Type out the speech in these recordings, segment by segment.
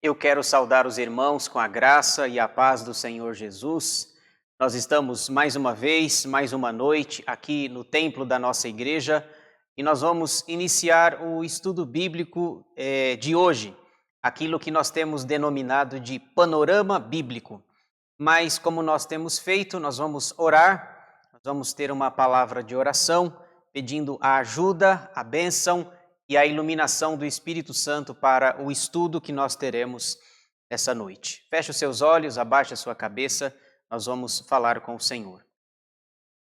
Eu quero saudar os irmãos com a graça e a paz do Senhor Jesus. Nós estamos mais uma vez, mais uma noite aqui no templo da nossa igreja e nós vamos iniciar o estudo bíblico de hoje, aquilo que nós temos denominado de panorama bíblico. Mas como nós temos feito, nós vamos orar, nós vamos ter uma palavra de oração, pedindo a ajuda, a bênção e a iluminação do Espírito Santo para o estudo que nós teremos essa noite. Feche os seus olhos, abaixe a sua cabeça, nós vamos falar com o Senhor.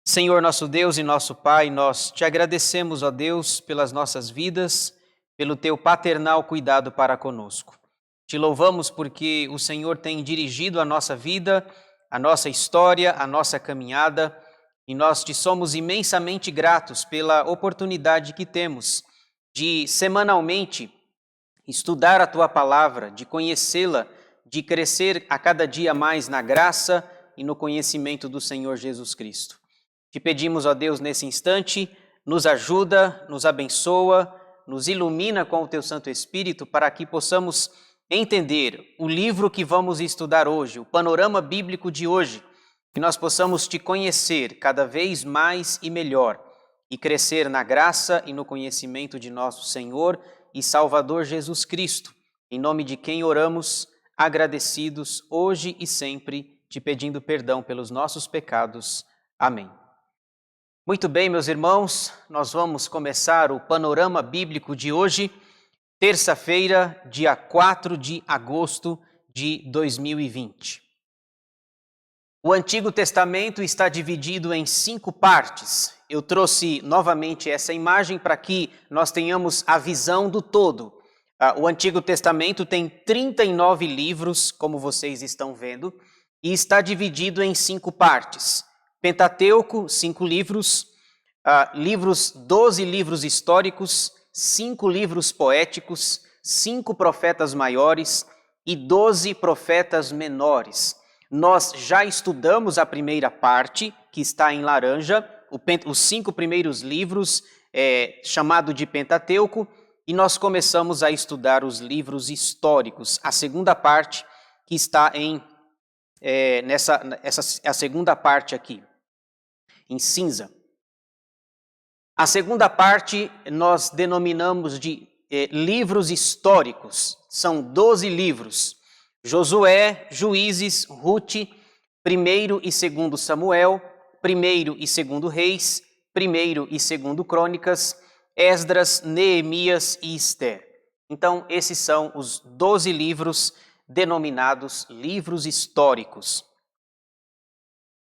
Senhor, nosso Deus e nosso Pai, nós te agradecemos, ó Deus, pelas nossas vidas, pelo teu paternal cuidado para conosco. Te louvamos porque o Senhor tem dirigido a nossa vida, a nossa história, a nossa caminhada, e nós te somos imensamente gratos pela oportunidade que temos de semanalmente estudar a Tua Palavra, de conhecê-la, de crescer a cada dia mais na graça e no conhecimento do Senhor Jesus Cristo. Te pedimos, ó Deus, nesse instante, nos ajuda, nos abençoa, nos ilumina com o Teu Santo Espírito para que possamos entender o livro que vamos estudar hoje, o panorama bíblico de hoje, que nós possamos Te conhecer cada vez mais e melhor, e crescer na graça e no conhecimento de nosso Senhor e Salvador Jesus Cristo, em nome de quem oramos, agradecidos hoje e sempre, te pedindo perdão pelos nossos pecados. Amém. Muito bem, meus irmãos, nós vamos começar o panorama bíblico de hoje, terça-feira, dia 4 de agosto de 2020. O Antigo Testamento está dividido em 5 partes. Eu trouxe novamente essa imagem para que nós tenhamos a visão do todo. O Antigo Testamento tem 39 livros, como vocês estão vendo, e está dividido em 5 partes. Pentateuco, 5 livros, 12 livros históricos, 5 livros poéticos, 5 profetas maiores e 12 profetas menores. Nós já estudamos a primeira parte, que está em laranja, os 5 primeiros livros, chamado de Pentateuco, e nós começamos a estudar os livros históricos. A segunda parte, que está a segunda parte aqui, em cinza. A segunda parte nós denominamos de livros históricos, são 12 livros. Josué, Juízes, Rute, 1º e 2º Samuel, 1º e 2º Reis, 1º e 2º Crônicas, Esdras, Neemias e Ester. Então, esses são os 12 livros denominados livros históricos.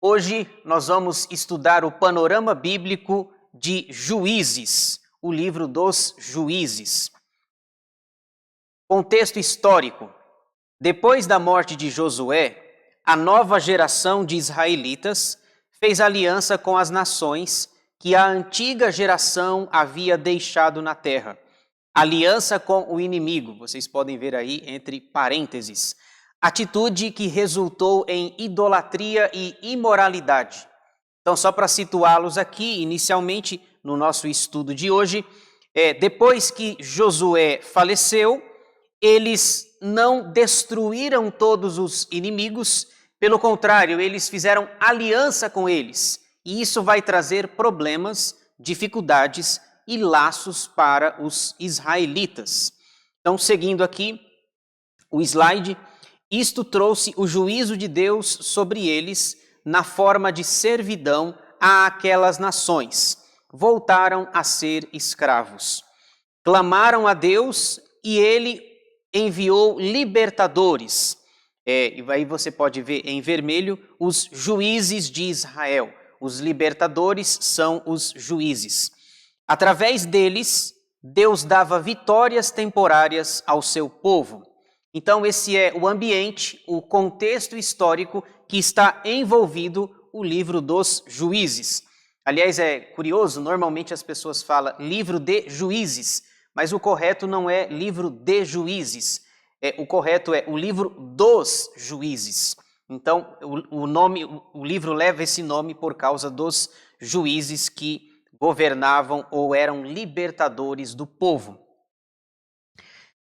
Hoje nós vamos estudar o panorama bíblico de Juízes, o livro dos Juízes. Contexto histórico. Depois da morte de Josué, a nova geração de israelitas fez aliança com as nações que a antiga geração havia deixado na terra. Aliança com o inimigo, vocês podem ver aí entre parênteses. Atitude que resultou em idolatria e imoralidade. Então, só para situá-los aqui, inicialmente, no nosso estudo de hoje, depois que Josué faleceu, eles não destruíram todos os inimigos, pelo contrário, eles fizeram aliança com eles. E isso vai trazer problemas, dificuldades e laços para os israelitas. Então, seguindo aqui o slide, isto trouxe o juízo de Deus sobre eles na forma de servidão àquelas nações. Voltaram a ser escravos. Clamaram a Deus e ele enviou libertadores. E aí você pode ver em vermelho os juízes de Israel. Os libertadores são os juízes. Através deles, Deus dava vitórias temporárias ao seu povo. Então esse é o ambiente, o contexto histórico que está envolvido o livro dos Juízes. Aliás, é curioso, normalmente as pessoas falam livro de Juízes, mas o correto não é livro de Juízes, o correto é o livro dos Juízes. Então, o livro leva esse nome por causa dos juízes que governavam ou eram libertadores do povo.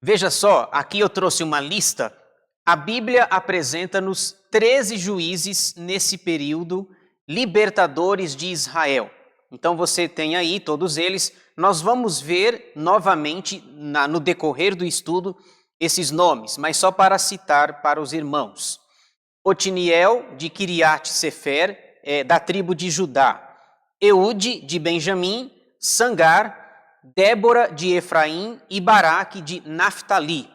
Veja só, aqui eu trouxe uma lista. A Bíblia apresenta-nos 13 juízes nesse período, libertadores de Israel. Então você tem aí todos eles. Nós vamos ver novamente no decorrer do estudo esses nomes, mas só para citar para os irmãos. Otiniel, de Kiriat Sefer, da tribo de Judá. Eude, de Benjamim. Sangar, Débora, de Efraim. E Baraque, de Naftali.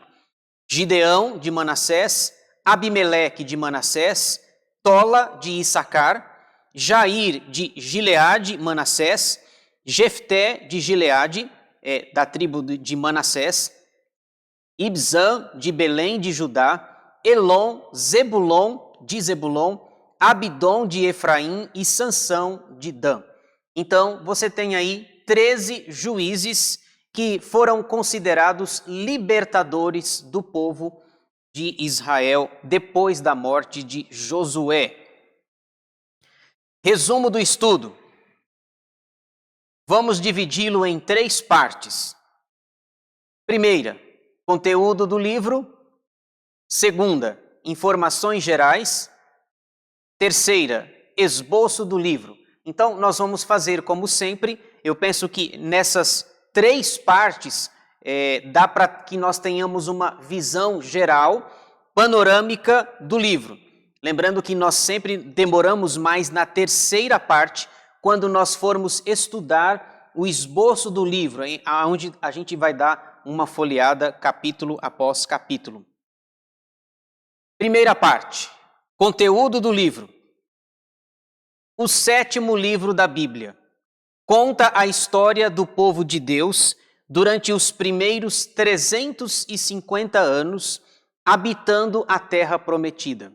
Gideão, de Manassés. Abimeleque, de Manassés. Tola, de Issacar. Jair, de Gileade, Manassés. Jefté, de Gileade, da tribo de Manassés. Ibzã, de Belém, de Judá. Elon, Zebulon, de Zebulon. Abidom, de Efraim. E Sansão, de Dan. Então, você tem aí 13 juízes que foram considerados libertadores do povo de Israel depois da morte de Josué. Resumo do estudo. Vamos dividi-lo em 3 partes. Primeira, conteúdo do livro. Segunda, informações gerais. Terceira, esboço do livro. Então, nós vamos fazer como sempre. Eu penso que nessas 3 partes dá para que nós tenhamos uma visão geral, panorâmica do livro. Lembrando que nós sempre demoramos mais na terceira parte, quando nós formos estudar o esboço do livro, onde a gente vai dar uma folheada capítulo após capítulo. Primeira parte, conteúdo do livro. O 7º livro da Bíblia conta a história do povo de Deus durante os primeiros 350 anos habitando a terra prometida.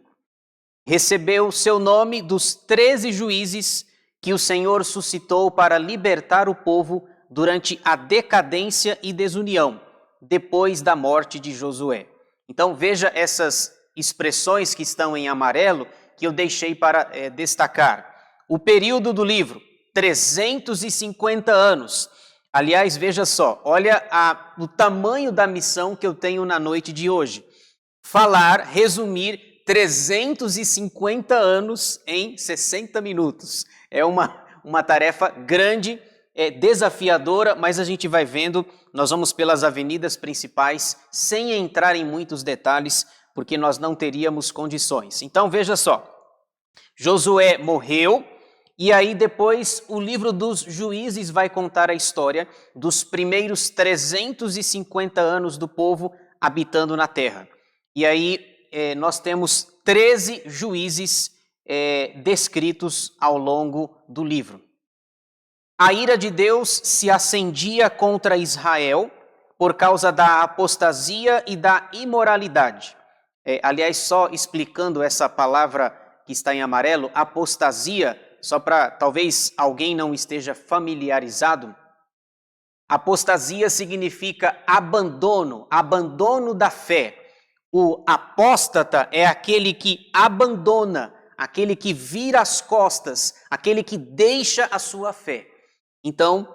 Recebeu seu nome dos 13 juízes que o Senhor suscitou para libertar o povo durante a decadência e desunião, depois da morte de Josué. Então veja essas expressões que estão em amarelo que eu deixei para destacar. O período do livro, 350 anos. Aliás, veja só, olha o tamanho da missão que eu tenho na noite de hoje. Falar, resumir 350 anos em 60 minutos. É uma tarefa grande, desafiadora, mas a gente vai vendo, nós vamos pelas avenidas principais, sem entrar em muitos detalhes, porque nós não teríamos condições. Então veja só, Josué morreu, e aí depois o livro dos Juízes vai contar a história dos primeiros 350 anos do povo habitando na terra. E aí nós temos 13 juízes descritos ao longo do livro. A ira de Deus se acendia contra Israel por causa da apostasia e da imoralidade. Aliás, só explicando essa palavra que está em amarelo, apostasia, só para talvez alguém não esteja familiarizado, apostasia significa abandono da fé. O apóstata é aquele que abandona, aquele que vira as costas, aquele que deixa a sua fé. Então,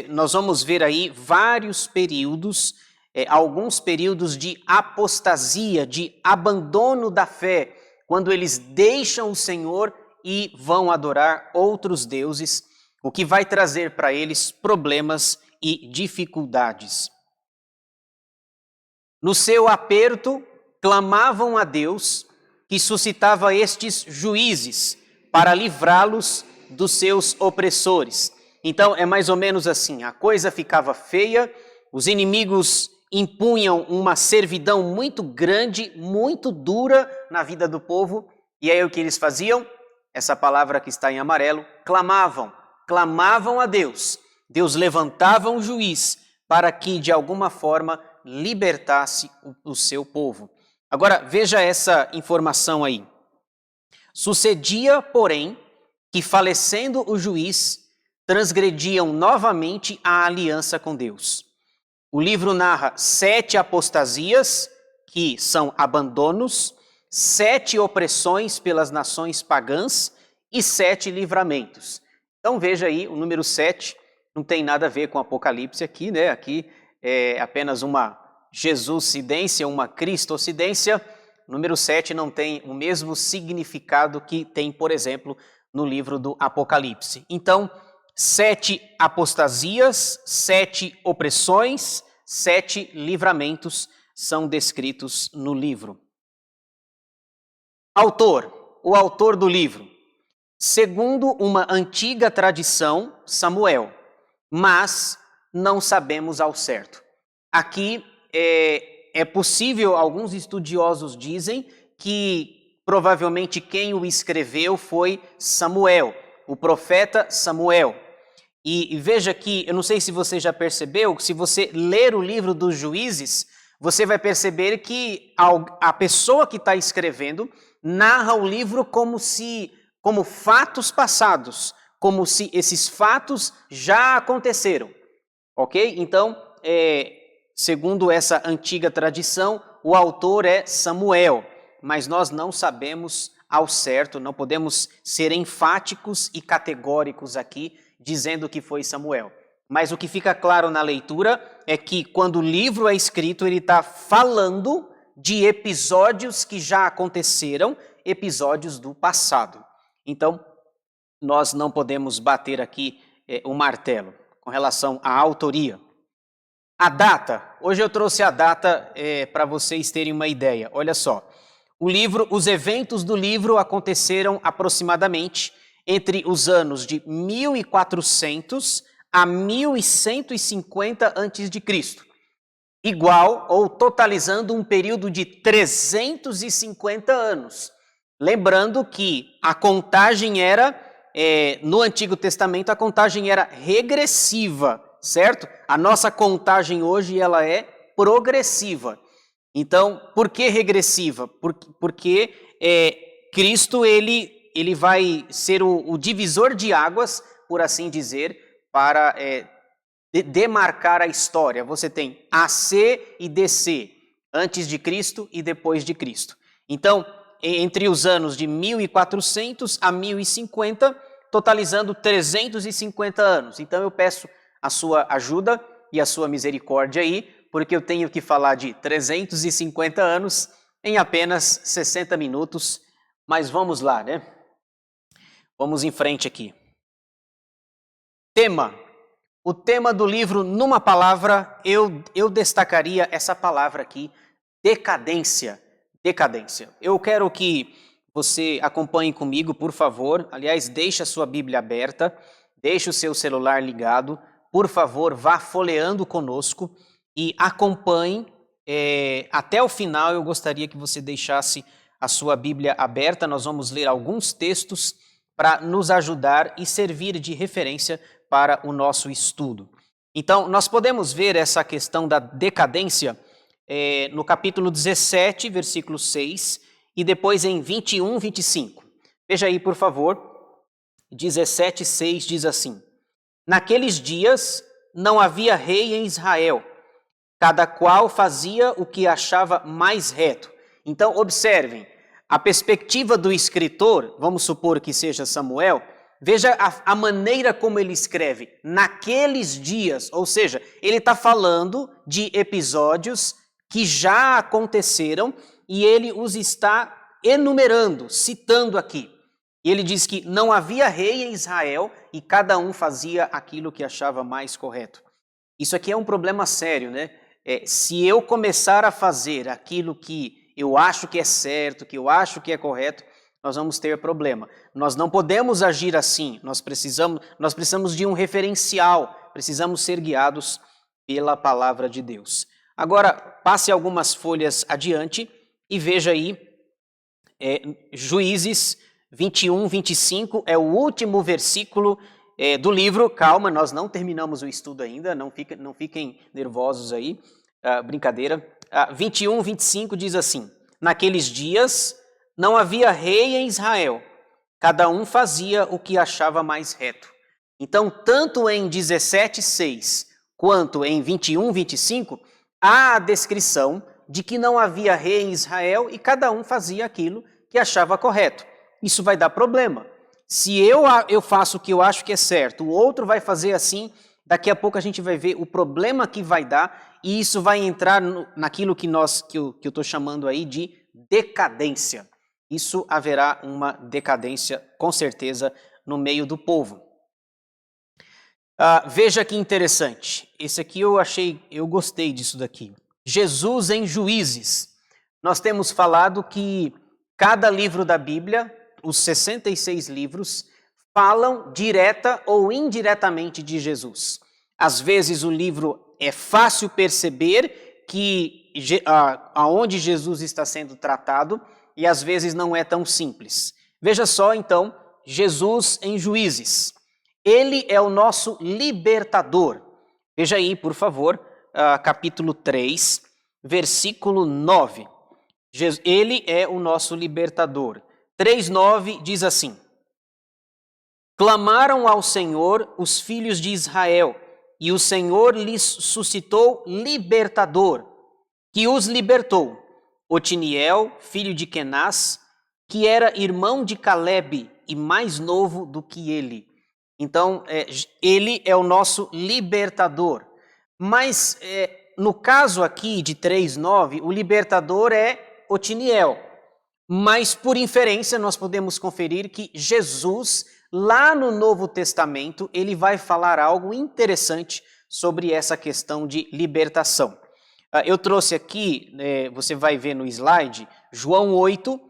nós vamos ver aí vários períodos, alguns períodos de apostasia, de abandono da fé, quando eles deixam o Senhor e vão adorar outros deuses, o que vai trazer para eles problemas e dificuldades. No seu aperto, clamavam a Deus, que suscitava estes juízes para livrá-los dos seus opressores. Então é mais ou menos assim, a coisa ficava feia, os inimigos impunham uma servidão muito grande, muito dura na vida do povo, e aí o que eles faziam? Essa palavra que está em amarelo, clamavam a Deus. Deus levantava um juiz para que de alguma forma libertasse o seu povo. Agora veja essa informação aí. Sucedia, porém, que falecendo o juiz, transgrediam novamente a aliança com Deus. O livro narra 7 apostasias, que são abandonos, 7 opressões pelas nações pagãs e 7 livramentos. Então veja aí, o número 7 não tem nada a ver com Apocalipse aqui, né? Aqui é apenas uma Jesuscidência, uma cristocidência, número 7 não tem o mesmo significado que tem, por exemplo, no livro do Apocalipse. Então, 7 apostasias, 7 opressões, 7 livramentos são descritos no livro. O autor do livro. Segundo uma antiga tradição, Samuel, mas não sabemos ao certo. Aqui é possível, alguns estudiosos dizem que provavelmente quem o escreveu foi Samuel, o profeta Samuel. E veja que, eu não sei se você já percebeu, se você ler o livro dos Juízes, você vai perceber que a pessoa que está escrevendo narra o livro como fatos passados, como se esses fatos já aconteceram, ok? Então, segundo essa antiga tradição, o autor é Samuel, mas nós não sabemos ao certo, não podemos ser enfáticos e categóricos aqui, dizendo que foi Samuel. Mas o que fica claro na leitura é que quando o livro é escrito, ele está falando de episódios que já aconteceram, episódios do passado. Então, nós não podemos bater aqui o martelo com relação à autoria. A data, hoje eu trouxe a data para vocês terem uma ideia. Olha só, os eventos do livro aconteceram aproximadamente entre os anos de 1400 a 1150 a.C., igual ou totalizando um período de 350 anos. Lembrando que a contagem era, no Antigo Testamento, a contagem era regressiva, certo? A nossa contagem hoje ela é progressiva. Então, por que regressiva? Porque Cristo ele vai ser o divisor de águas, por assim dizer, para demarcar a história. Você tem AC e DC, antes de Cristo e depois de Cristo. Então, entre os anos de 1400 a 1050, totalizando 350 anos. Então, eu peço a sua ajuda e a sua misericórdia aí, porque eu tenho que falar de 350 anos em apenas 60 minutos. Mas vamos lá, né? Vamos em frente aqui. Tema. O tema do livro, numa palavra, eu destacaria essa palavra aqui, decadência. Decadência. Eu quero que você acompanhe comigo, por favor. Aliás, deixe a sua Bíblia aberta, deixe o seu celular ligado. Por favor, vá folheando conosco e acompanhe até o final. Eu gostaria que você deixasse a sua Bíblia aberta. Nós vamos ler alguns textos para nos ajudar e servir de referência para o nosso estudo. Então, nós podemos ver essa questão da decadência no capítulo 17, versículo 6, e depois em 21, 25. Veja aí, por favor, 17, 6 diz assim: Naqueles dias não havia rei em Israel, cada qual fazia o que achava mais reto. Então, observem, a perspectiva do escritor, vamos supor que seja Samuel, veja a maneira como ele escreve, naqueles dias, ou seja, ele está falando de episódios que já aconteceram e ele os está enumerando, citando aqui. E ele diz que não havia rei em Israel e cada um fazia aquilo que achava mais correto. Isso aqui é um problema sério, né? Se eu começar a fazer aquilo que eu acho que é certo, que eu acho que é correto, nós vamos ter problema. Nós não podemos agir assim, nós precisamos de um referencial, precisamos ser guiados pela palavra de Deus. Agora, passe algumas folhas adiante e veja aí, Juízes 21, 25, é o último versículo do livro. Calma, nós não terminamos o estudo ainda, não fiquem nervosos aí, brincadeira. 21, 25 diz assim: Naqueles dias não havia rei em Israel, cada um fazia o que achava mais reto. Então, tanto em 17, 6, quanto em 21, 25, há a descrição de que não havia rei em Israel e cada um fazia aquilo que achava correto. Isso vai dar problema. Se eu faço o que eu acho que é certo, o outro vai fazer assim Daqui a pouco a gente vai ver o problema que vai dar e isso vai entrar naquilo que eu estou chamando aí de decadência. Isso haverá uma decadência, com certeza, no meio do povo. Veja que interessante. Esse aqui eu gostei disso daqui. Jesus em Juízes. Nós temos falado que cada livro da Bíblia, os 66 livros, falam direta ou indiretamente de Jesus. Às vezes o livro é fácil perceber que aonde Jesus está sendo tratado e às vezes não é tão simples. Veja só então, Jesus em Juízes. Ele é o nosso libertador. Veja aí, por favor, capítulo 3, versículo 9. Ele é o nosso libertador. 3:9 diz assim: clamaram ao Senhor os filhos de Israel, e o Senhor lhes suscitou libertador, que os libertou. Otiniel, filho de Kenaz, que era irmão de Calebe e mais novo do que ele. Então, ele é o nosso libertador. Mas, no caso aqui de 3:9, o libertador é Otiniel. Mas, por inferência, nós podemos conferir que Jesus, lá no Novo Testamento, ele vai falar algo interessante sobre essa questão de libertação. Eu trouxe aqui, você vai ver no slide, João 8,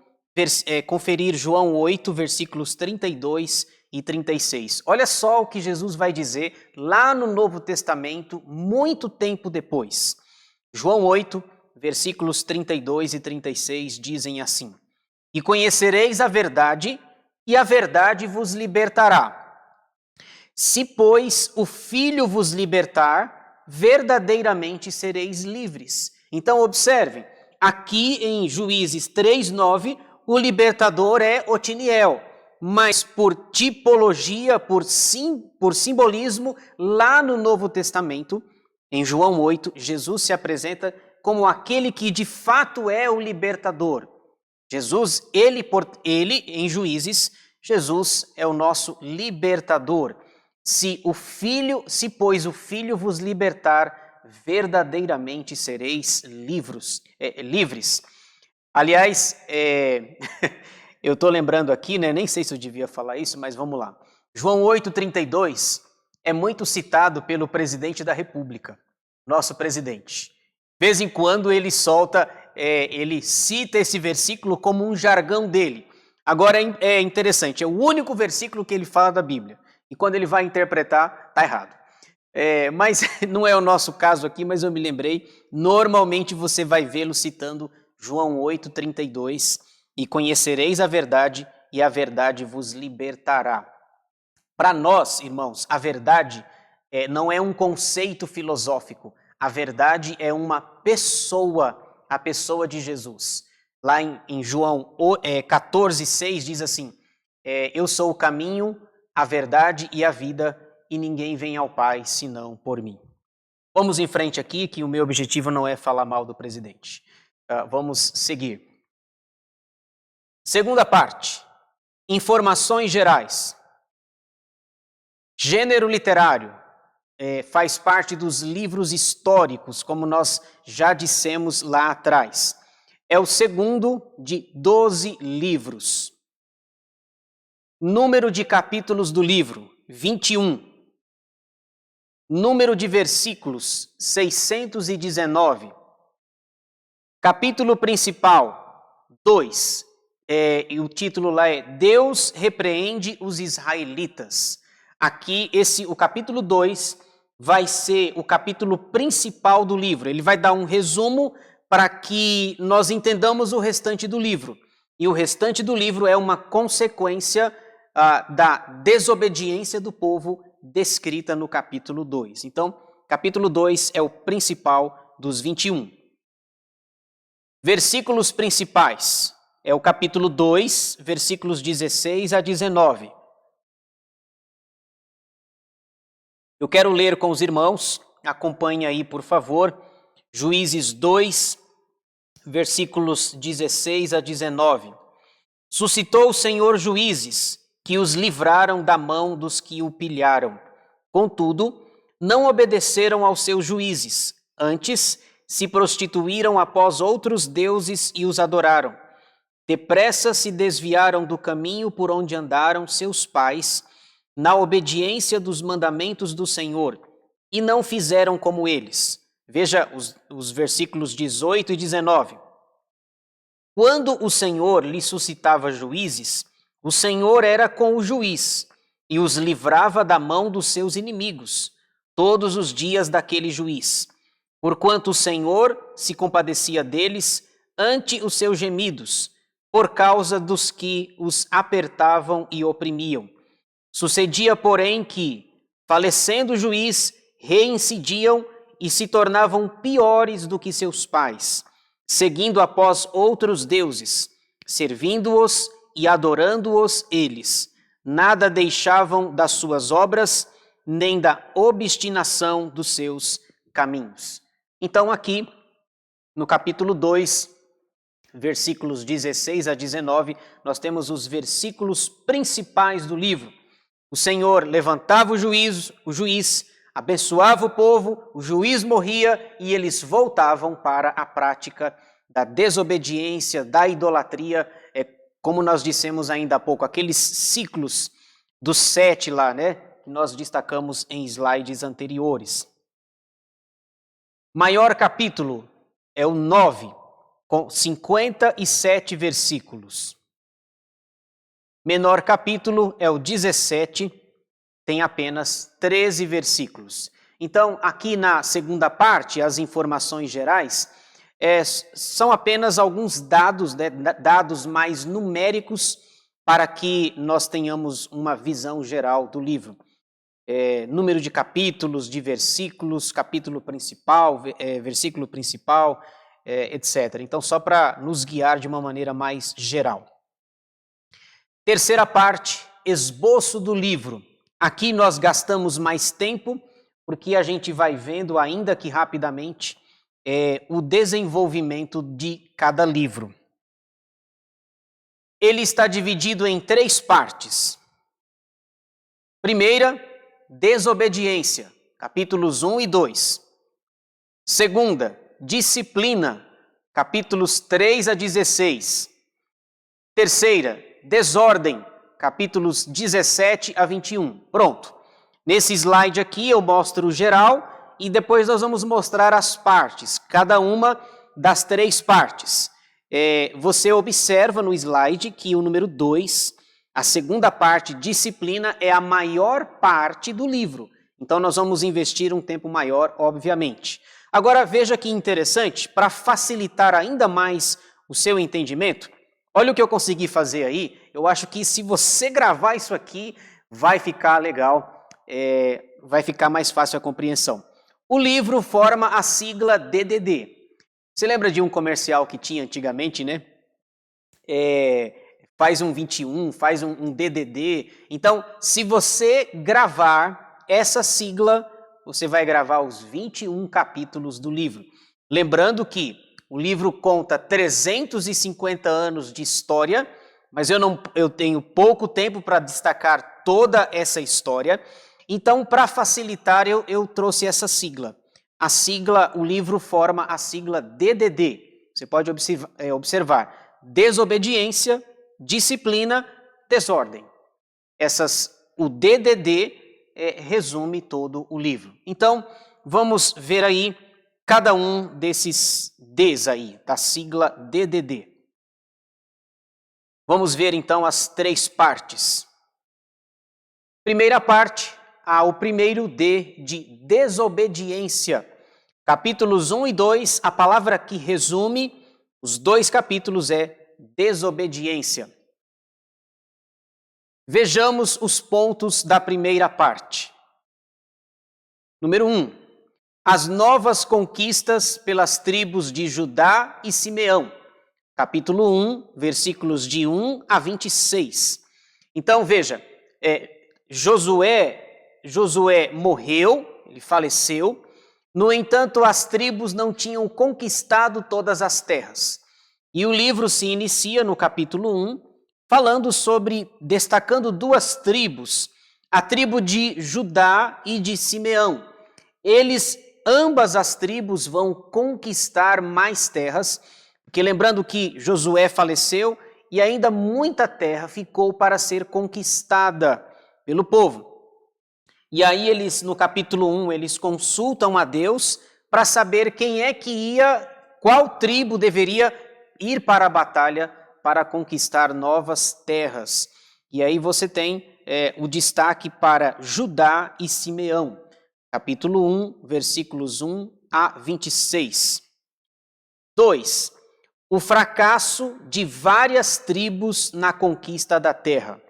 conferir João 8, versículos 32 e 36. Olha só o que Jesus vai dizer lá no Novo Testamento, muito tempo depois. João 8, versículos 32 e 36 dizem assim: e conhecereis a verdade, e a verdade vos libertará. Se, pois, o Filho vos libertar, verdadeiramente sereis livres. Então, observem, aqui em Juízes 3:9, o libertador é Otiniel, mas por tipologia, por simbolismo, lá no Novo Testamento, em João 8, Jesus se apresenta como aquele que de fato é o libertador. Jesus, ele em Juízes, Jesus é o nosso libertador. Se, pois o Filho vos libertar, verdadeiramente sereis livres. Aliás, eu estou lembrando aqui, nem sei se eu devia falar isso, mas vamos lá. João 8,32 é muito citado pelo presidente da República, nosso presidente. De vez em quando ele ele cita esse versículo como um jargão dele. Agora é interessante, é o único versículo que ele fala da Bíblia. E quando ele vai interpretar, está errado. Mas não é o nosso caso aqui, mas eu me lembrei. Normalmente você vai vê-lo citando João 8,32. E conhecereis a verdade, e a verdade vos libertará. Para nós, irmãos, a verdade não é um conceito filosófico. A verdade é uma pessoa, a pessoa de Jesus. Lá em João 14,6 diz assim: eu sou o caminho, a verdade e a vida, e ninguém vem ao Pai senão por mim. Vamos em frente aqui, que o meu objetivo não é falar mal do presidente. Vamos seguir. Segunda parte, informações gerais. Gênero literário faz parte dos livros históricos, como nós já dissemos lá atrás. É o segundo de 12 livros. Número de capítulos do livro, 21. Número de versículos, 619. Capítulo principal, 2. E o título lá é Deus repreende os israelitas. Aqui, o capítulo 2 vai ser o capítulo principal do livro. Ele vai dar um resumo para que nós entendamos o restante do livro. E o restante do livro é uma consequência da desobediência do povo descrita no capítulo 2. Então, capítulo 2 é o principal dos 21. Versículos principais. É o capítulo 2, versículos 16 a 19. Eu quero ler com os irmãos, acompanhe aí, por favor, Juízes 2, versículos 16 a 19. Suscitou o Senhor juízes, que os livraram da mão dos que o pilharam. Contudo, não obedeceram aos seus juízes, antes se prostituíram após outros deuses e os adoraram. Depressa se desviaram do caminho por onde andaram seus pais, na obediência dos mandamentos do Senhor, e não fizeram como eles. Veja os versículos 18 e 19. Quando o Senhor lhe suscitava juízes, o Senhor era com o juiz e os livrava da mão dos seus inimigos, todos os dias daquele juiz. Porquanto o Senhor se compadecia deles ante os seus gemidos, por causa dos que os apertavam e oprimiam. Sucedia, porém, que, falecendo o juiz, reincidiam e se tornavam piores do que seus pais, seguindo após outros deuses, servindo-os e adorando-os eles. Nada deixavam das suas obras, nem da obstinação dos seus caminhos. Então aqui, no capítulo 2, versículos 16 a 19, nós temos os versículos principais do livro. O Senhor levantava o juiz, abençoava o povo, o juiz morria e eles voltavam para a prática da desobediência, da idolatria, como nós dissemos ainda há pouco, aqueles ciclos dos 7 lá, né, que nós destacamos em slides anteriores. Maior capítulo é o 9, com 57 versículos. Menor capítulo é o 17, tem apenas 13 versículos. Então, aqui na segunda parte, as informações gerais, são apenas alguns dados, né, dados mais numéricos para que nós tenhamos uma visão geral do livro. Número de capítulos, de versículos, capítulo principal, versículo principal, etc. Então, só para nos guiar de uma maneira mais geral. Terceira parte, esboço do livro. Aqui nós gastamos mais tempo, porque a gente vai vendo, ainda que rapidamente, o desenvolvimento de cada livro. Ele está dividido em 3 partes. Primeira, desobediência, capítulos 1 e 2. Segunda, disciplina, capítulos 3 a 16. Terceira, desordem, capítulos 17 a 21. Pronto. Nesse slide aqui eu mostro o geral e depois nós vamos mostrar as partes, cada uma das 3 partes. Você observa no slide que o número 2, a segunda parte, disciplina, é a maior parte do livro. Então nós vamos investir um tempo maior, obviamente. Agora veja que interessante, para facilitar ainda mais o seu entendimento, olha o que eu consegui fazer aí. Eu acho que se você gravar isso aqui, vai ficar legal, vai ficar mais fácil a compreensão. O livro forma a sigla DDD. Você lembra de um comercial que tinha antigamente, né? Faz um 21, faz um DDD. Então, se você gravar essa sigla, você vai gravar os 21 capítulos do livro. Lembrando que o livro conta 350 anos de história, mas eu tenho pouco tempo para destacar toda essa história. Então, para facilitar, eu trouxe essa sigla. O livro forma a sigla DDD. Você pode observar desobediência, disciplina, desordem. O DDD resume todo o livro. Então, vamos ver aí cada um desses Ds aí, da sigla DDD. Vamos ver então as 3 partes. Primeira parte, o primeiro D de desobediência. Capítulos 1 e 2, a palavra que resume os 2 capítulos é desobediência. Vejamos os pontos da primeira parte. Número 1. As novas conquistas pelas tribos de Judá e Simeão. Capítulo 1, versículos de 1 a 26. Então, veja, Josué morreu, ele faleceu. No entanto, as tribos não tinham conquistado todas as terras. E o livro se inicia no capítulo 1, destacando 2 tribos, a tribo de Judá e de Simeão. ambas as tribos vão conquistar mais terras, porque lembrando que Josué faleceu e ainda muita terra ficou para ser conquistada pelo povo. E aí eles, no capítulo 1, eles consultam a Deus para saber quem é que ia, qual tribo deveria ir para a batalha para conquistar novas terras. E aí você tem o destaque para Judá e Simeão. Capítulo 1, versículos 1 a 26. 2. O fracasso de várias tribos na conquista da terra.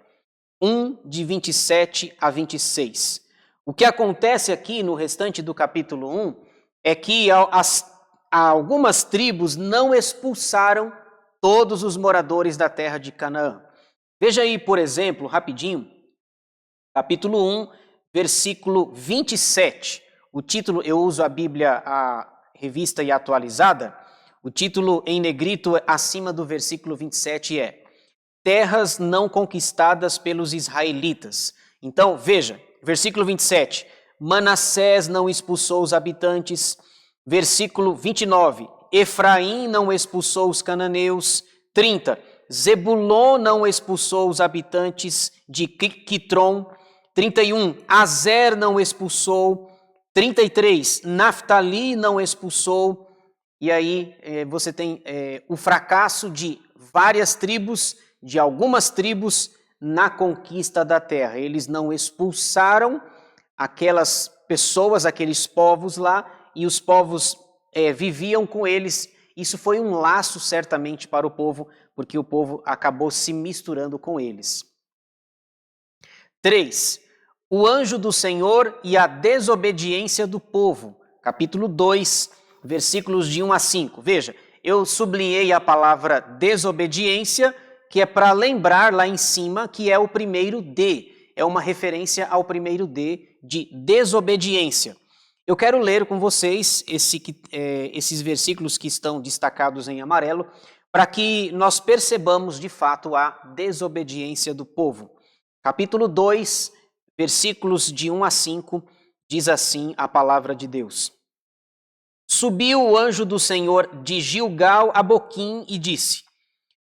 1, de 27 a 26. O que acontece aqui no restante do capítulo 1 é que algumas tribos não expulsaram todos os moradores da terra de Canaã. Veja aí, por exemplo, rapidinho, capítulo 1, versículo 27. O título, eu uso a Bíblia, a revista e atualizada. O título em negrito acima do versículo 27 é Terras não conquistadas pelos israelitas. Então, veja, versículo 27, Manassés não expulsou os habitantes. Versículo 29, Efraim não expulsou os cananeus. 30, Zebulon não expulsou os habitantes de Quitron. 31, Azer não expulsou. 33, Naftali não expulsou. E aí você tem o fracasso de várias tribos, de algumas tribos na conquista da terra. Eles não expulsaram aquelas pessoas, aqueles povos lá, e os povos viviam com eles. Isso foi um laço certamente para o povo, porque o povo acabou se misturando com eles. 3. O anjo do Senhor e a desobediência do povo. Capítulo 2, versículos de 1 a 5. Veja, eu sublinhei a palavra desobediência, que é para lembrar lá em cima que é o primeiro D. É uma referência ao primeiro D de desobediência. Eu quero ler com vocês esses versículos que estão destacados em amarelo, para que nós percebamos de fato a desobediência do povo. Capítulo 2, versículos de 1 a 5, diz assim a palavra de Deus. Subiu o anjo do Senhor de Gilgal a Boquim e disse: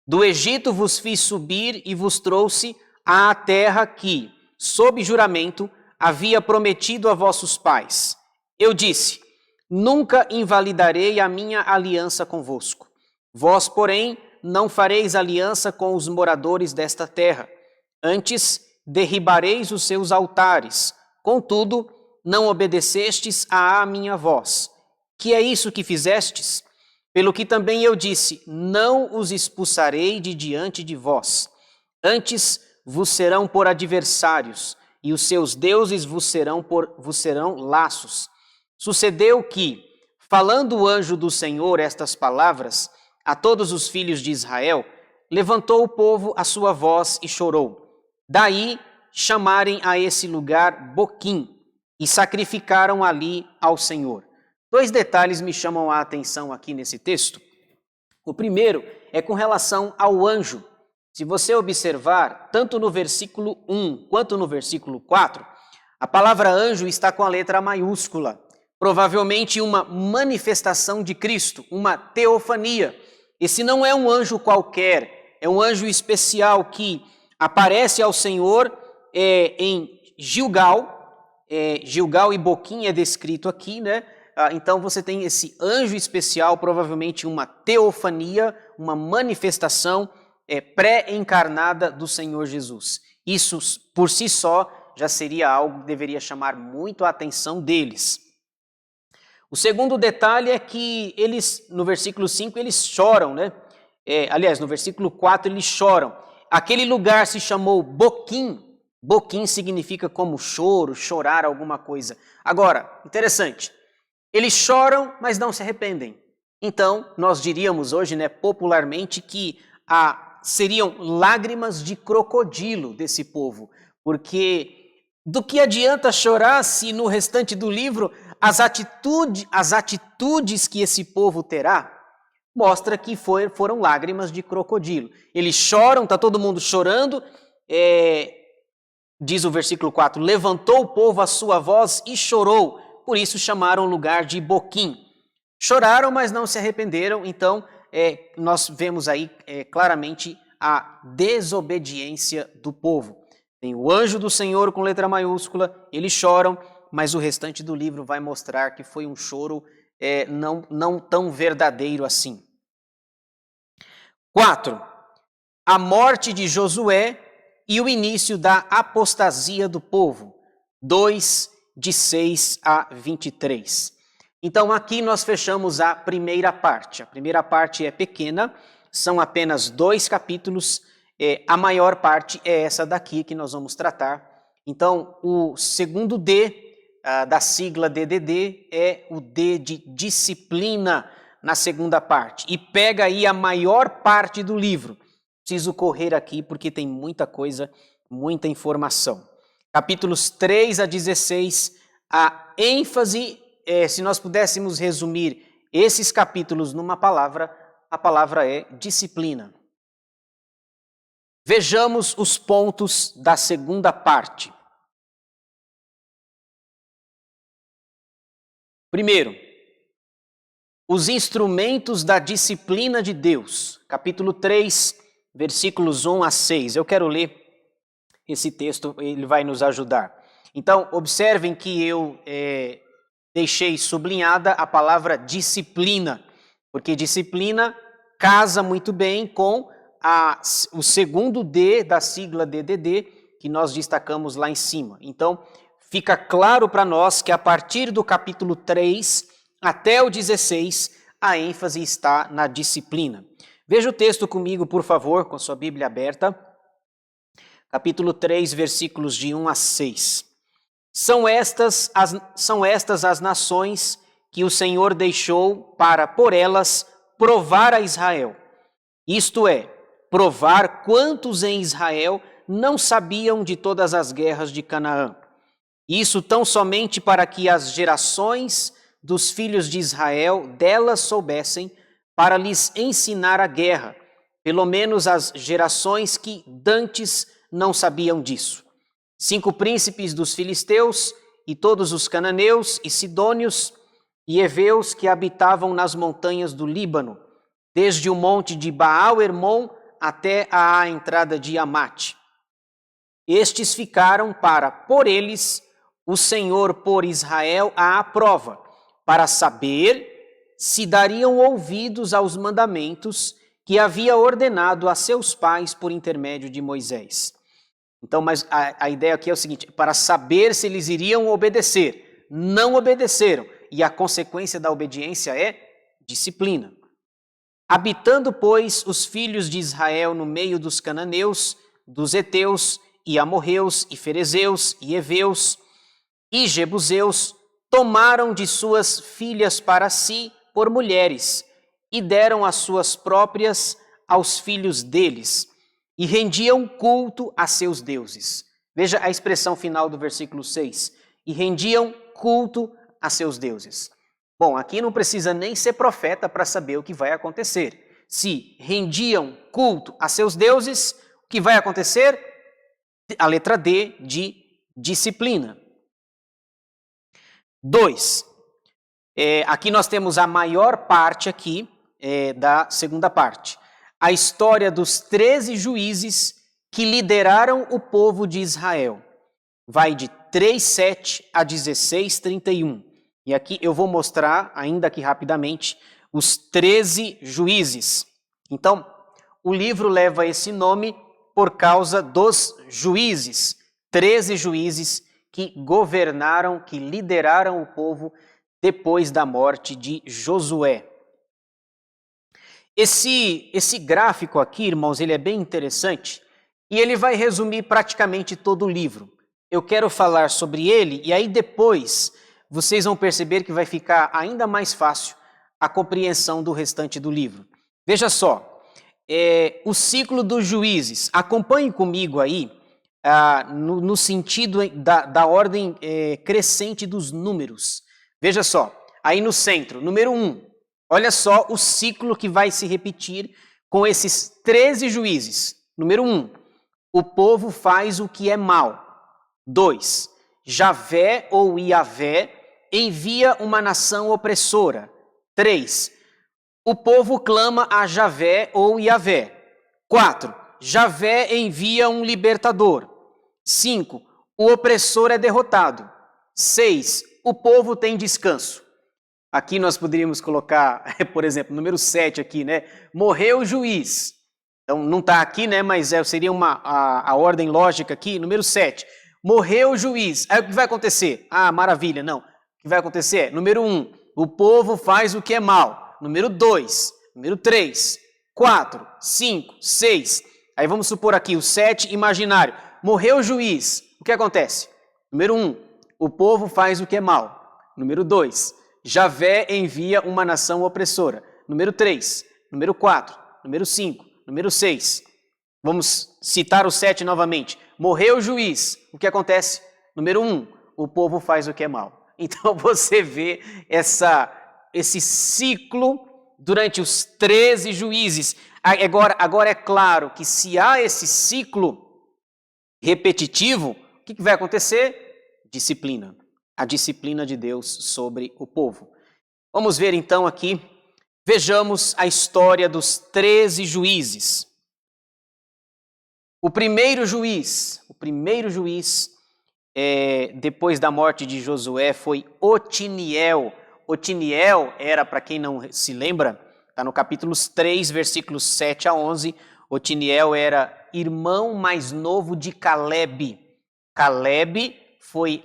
Do Egito vos fiz subir e vos trouxe à terra que, sob juramento, havia prometido a vossos pais. Eu disse: Nunca invalidarei a minha aliança convosco. Vós, porém, não fareis aliança com os moradores desta terra. Antes, derribareis os seus altares. Contudo, não obedecestes à minha voz. Que é isso que fizestes? Pelo que também eu disse: Não os expulsarei de diante de vós. Antes, vos serão por adversários, e os seus deuses vos serão laços. Sucedeu que, falando o anjo do Senhor estas palavras a todos os filhos de Israel, levantou o povo a sua voz e chorou. Daí chamarem a esse lugar Boquim e sacrificaram ali ao Senhor. 2 detalhes me chamam a atenção aqui nesse texto. O primeiro é com relação ao anjo. Se você observar, tanto no versículo 1 quanto no versículo 4, a palavra anjo está com a letra maiúscula. Provavelmente uma manifestação de Cristo, uma teofania. Esse não é um anjo qualquer, é um anjo especial que aparece ao Senhor em Gilgal. Gilgal e Boquim é descrito aqui, né? Então você tem esse anjo especial, provavelmente uma teofania, uma manifestação pré-encarnada do Senhor Jesus. Isso, por si só, já seria algo que deveria chamar muito a atenção deles. O segundo detalhe é que eles, no versículo 5, eles choram, né? Aliás, no versículo 4, eles choram. Aquele lugar se chamou Boquim. Boquim significa como choro, chorar alguma coisa. Agora, interessante, eles choram, mas não se arrependem. Então, nós diríamos hoje, né, popularmente, que seriam lágrimas de crocodilo desse povo, porque do que adianta chorar se no restante do livro as atitudes que esse povo terá mostra que foram lágrimas de crocodilo. Eles choram, está todo mundo chorando, diz o versículo 4, levantou o povo a sua voz e chorou. por isso chamaram o lugar de Boquim. Choraram, mas não se arrependeram, então nós vemos aí claramente a desobediência do povo. Tem o anjo do Senhor com letra maiúscula, eles choram, mas o restante do livro vai mostrar que foi um choro não tão verdadeiro assim. 4. A morte de Josué e o início da apostasia do povo. 2, de 6 a 23. Então aqui nós fechamos a primeira parte. A primeira parte é pequena, são apenas 2 capítulos, a maior parte é essa daqui que nós vamos tratar. Então o segundo D da sigla DDD é o D de disciplina na segunda parte. E pega aí a maior parte do livro. Preciso correr aqui porque tem muita coisa, muita informação. Capítulos 3 a 16, a ênfase, se nós pudéssemos resumir esses capítulos numa palavra, a palavra é disciplina. Vejamos os pontos da segunda parte. Primeiro, os instrumentos da disciplina de Deus. Capítulo 3, versículos 1 a 6. Eu quero ler esse texto, ele vai nos ajudar. Então, observem que eu deixei sublinhada a palavra disciplina, porque disciplina casa muito bem com o segundo D da sigla DDD, que nós destacamos lá em cima. Então, fica claro para nós que a partir do capítulo 3 até o 16, a ênfase está na disciplina. Veja o texto comigo, por favor, com sua Bíblia aberta. Capítulo 3, versículos de 1 a 6. São estas as nações que o Senhor deixou para, por elas, provar a Israel. Isto é, provar quantos em Israel não sabiam de todas as guerras de Canaã. Isso tão somente para que as gerações dos filhos de Israel delas soubessem, para lhes ensinar a guerra, pelo menos as gerações que dantes não sabiam disso. 5 príncipes dos filisteus e todos os cananeus e sidônios e heveus que habitavam nas montanhas do Líbano, desde o monte de Baal-Hermon até a entrada de Amate. Estes ficaram para, por eles, o Senhor pôr Israel à prova, para saber se dariam ouvidos aos mandamentos que havia ordenado a seus pais por intermédio de Moisés. Então, mas a ideia aqui é o seguinte, para saber se eles iriam obedecer. Não obedeceram, e a consequência da obediência é disciplina. Habitando, pois, os filhos de Israel no meio dos cananeus, dos heteus, e amorreus, e ferezeus, e heveus, e jebuseus, tomaram de suas filhas para si por mulheres, e deram as suas próprias aos filhos deles, e rendiam culto a seus deuses. Veja a expressão final do versículo 6. E rendiam culto a seus deuses. Bom, aqui não precisa nem ser profeta para saber o que vai acontecer. Se rendiam culto a seus deuses, o que vai acontecer? A letra D de disciplina. 2. Aqui nós temos a maior parte aqui da segunda parte. A história dos 13 juízes que lideraram o povo de Israel. Vai de 3:7 a 16:31. E aqui eu vou mostrar, ainda aqui rapidamente, os 13 juízes. Então, o livro leva esse nome por causa dos juízes. 13 juízes que governaram, que lideraram o povo depois da morte de Josué. Esse gráfico aqui, irmãos, ele é bem interessante e ele vai resumir praticamente todo o livro. Eu quero falar sobre ele e aí depois vocês vão perceber que vai ficar ainda mais fácil a compreensão do restante do livro. Veja só, o ciclo dos juízes. Acompanhe comigo aí no sentido da ordem crescente dos números. Veja só, aí no centro, número 1. Olha só o ciclo que vai se repetir com esses 13 juízes. Número 1, o povo faz o que é mal. 2, Javé ou Iavé envia uma nação opressora. 3. O povo clama a Javé ou Yavé. 4. Javé envia um libertador. 5. O opressor é derrotado. 6. O povo tem descanso. Aqui nós poderíamos colocar, por exemplo, número 7 aqui, né? Morreu o juiz. Então não está aqui, né? Mas seria a ordem lógica aqui. Número 7. Morreu o juiz. Aí o que vai acontecer? Ah, maravilha. Não. O que vai acontecer é, número 1, o povo faz o que é mal. Número 2, número 3, 4, 5, 6. Aí vamos supor aqui o 7 imaginário. Morreu o juiz. O que acontece? Número 1, o povo faz o que é mal. Número 2, Javé envia uma nação opressora. Número 3, número 4, número 5, número 6. Vamos citar o 7 novamente. Morreu o juiz. O que acontece? Número 1, o povo faz o que é mal. Então você vê esse ciclo durante os 13 juízes. Agora é claro que se há esse ciclo repetitivo, o que vai acontecer? Disciplina. A disciplina de Deus sobre o povo. Vamos ver então aqui, vejamos a história dos 13 juízes. O primeiro juiz, depois da morte de Josué, foi Otiniel. Otiniel era, para quem não se lembra, está no capítulo 3, versículos 7 a 11. Otiniel era irmão mais novo de Caleb. Caleb foi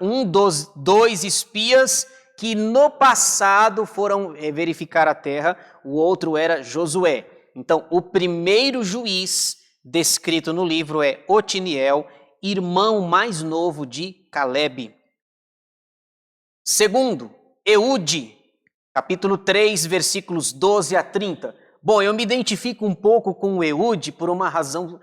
um dos 2 espias que no passado foram verificar a terra, o outro era Josué. Então, o primeiro juiz descrito no livro é Otiniel, irmão mais novo de Caleb. Segundo, Eude, capítulo 3, versículos 12 a 30. Bom, eu me identifico um pouco com o Eude por uma razão,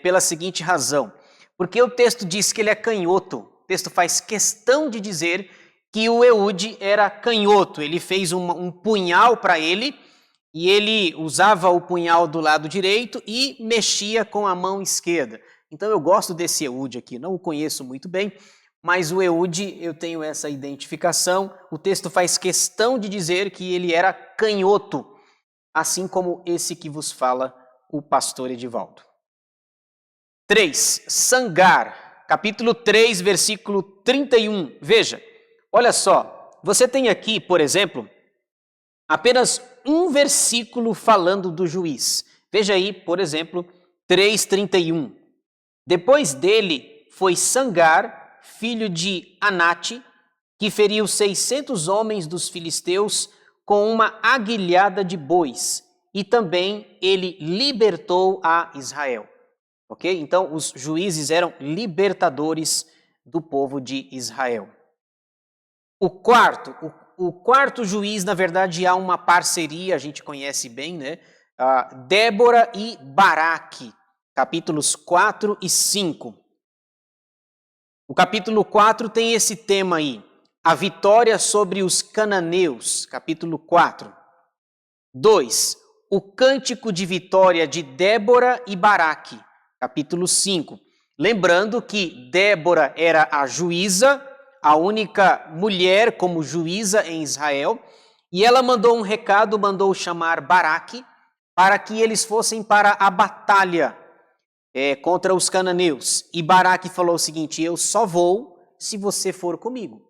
pela seguinte razão. Porque o texto diz que ele é canhoto. O texto faz questão de dizer que o Eude era canhoto. Ele fez um punhal para ele, e ele usava o punhal do lado direito e mexia com a mão esquerda. Então eu gosto desse Eude aqui, não o conheço muito bem, mas o Eude eu tenho essa identificação. O texto faz questão de dizer que ele era canhoto, assim como esse que vos fala o pastor Edivaldo. 3. Sangar, capítulo 3, versículo 31. Veja, olha só, você tem aqui, por exemplo, apenas um versículo falando do juiz. Veja aí, por exemplo, 3:31. Depois dele foi Sangar, filho de Anate, que feriu 600 homens dos filisteus com uma aguilhada de bois, e também ele libertou a Israel. Ok? Então, os juízes eram libertadores do povo de Israel. O quarto juiz, na verdade, há uma parceria, a gente conhece bem, né? Débora e Baraque, capítulos 4 e 5. O capítulo 4 tem esse tema aí, a vitória sobre os cananeus, capítulo 4. 2. O cântico de vitória de Débora e Baraque, capítulo 5. Lembrando que Débora era a juíza, a única mulher como juíza em Israel, e ela mandou um recado, mandou chamar Baraque, para que eles fossem para a batalha contra os cananeus. E Baraque falou o seguinte: eu só vou se você for comigo.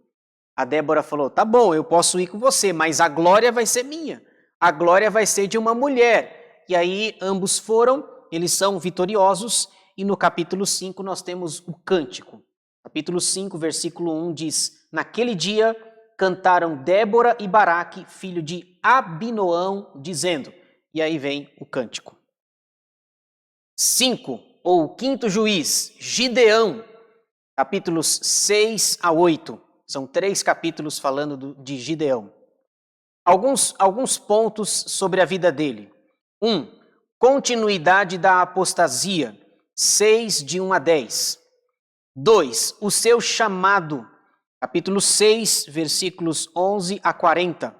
A Débora falou: tá bom, eu posso ir com você, mas a glória vai ser minha. A glória vai ser de uma mulher. E aí ambos foram, eles são vitoriosos, e no capítulo 5 nós temos o cântico. Capítulo 5, versículo 1 diz: naquele dia cantaram Débora e Baraque, filho de Abinoão, dizendo. E aí vem o cântico. 5, ou o quinto juiz, Gideão, capítulos 6 a 8. São 3 capítulos falando de Gideão. Alguns pontos sobre a vida dele. 1. Continuidade da apostasia, 6, de 1 a 10. 2. O seu chamado, capítulo 6, versículos 11 a 40.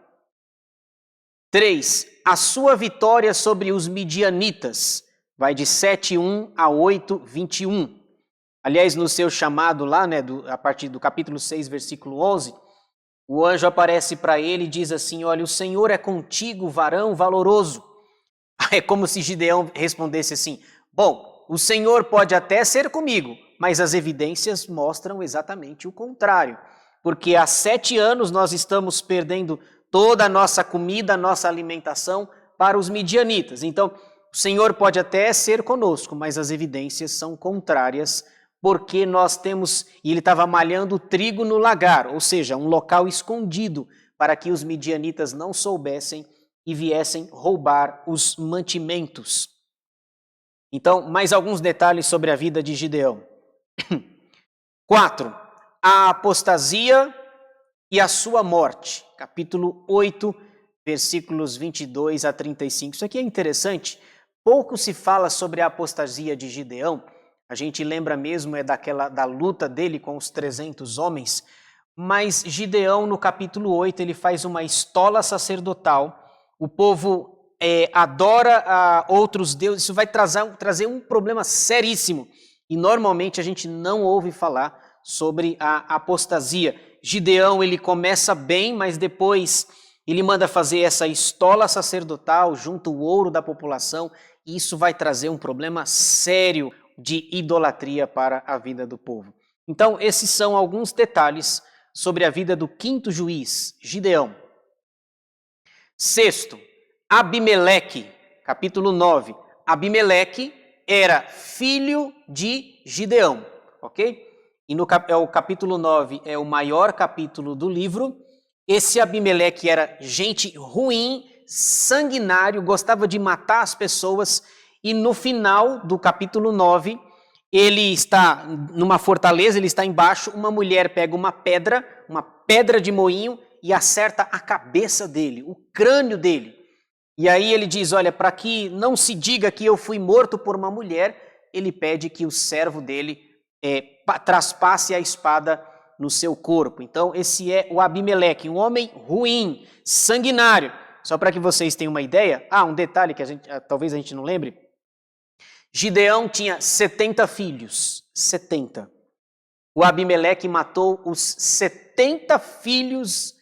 3. A sua vitória sobre os midianitas, vai de 7:1 a 8:21. Aliás, no seu chamado lá, né, a partir do capítulo 6, versículo 11, O anjo aparece para ele e diz assim: olha, o Senhor é contigo, varão valoroso. É como se Gideão respondesse assim: bom, o Senhor pode até ser comigo, mas as evidências mostram exatamente o contrário. Porque há 7 anos nós estamos perdendo toda a nossa comida, a nossa alimentação para os midianitas. Então, o Senhor pode até ser conosco, mas as evidências são contrárias, porque nós temos... E ele estava malhando trigo no lagar, ou seja, um local escondido, para que os midianitas não soubessem e viessem roubar os mantimentos. Então, mais alguns detalhes sobre a vida de Gideão. 4. A apostasia e a sua morte. Capítulo 8, versículos 22 a 35. Isso aqui é interessante. Pouco se fala sobre a apostasia de Gideão. A gente lembra mesmo da luta dele com os 300 homens. Mas Gideão, no capítulo 8, ele faz uma estola sacerdotal. O povo adora a outros deuses. Isso vai trazer um problema seríssimo. E normalmente a gente não ouve falar sobre a apostasia. Gideão, ele começa bem, mas depois ele manda fazer essa estola sacerdotal, junta o ouro da população, e isso vai trazer um problema sério de idolatria para a vida do povo. Então, esses são alguns detalhes sobre a vida do 5º juiz, Gideão. 6. Abimeleque, capítulo 9. Abimeleque era filho de Gideão, ok? E o capítulo 9 é o maior capítulo do livro. Esse Abimeleque era gente ruim, sanguinário, gostava de matar as pessoas, e no final do capítulo 9, ele está numa fortaleza, ele está embaixo, uma mulher pega uma pedra de moinho, e acerta a cabeça dele, o crânio dele. E aí ele diz, olha, para que não se diga que eu fui morto por uma mulher, ele pede que o servo dele traspasse a espada no seu corpo. Então, esse é o Abimeleque, um homem ruim, sanguinário. Só para que vocês tenham uma ideia, um detalhe que talvez a gente não lembre. Gideão tinha 70 filhos, 70. O Abimeleque matou os 70 filhos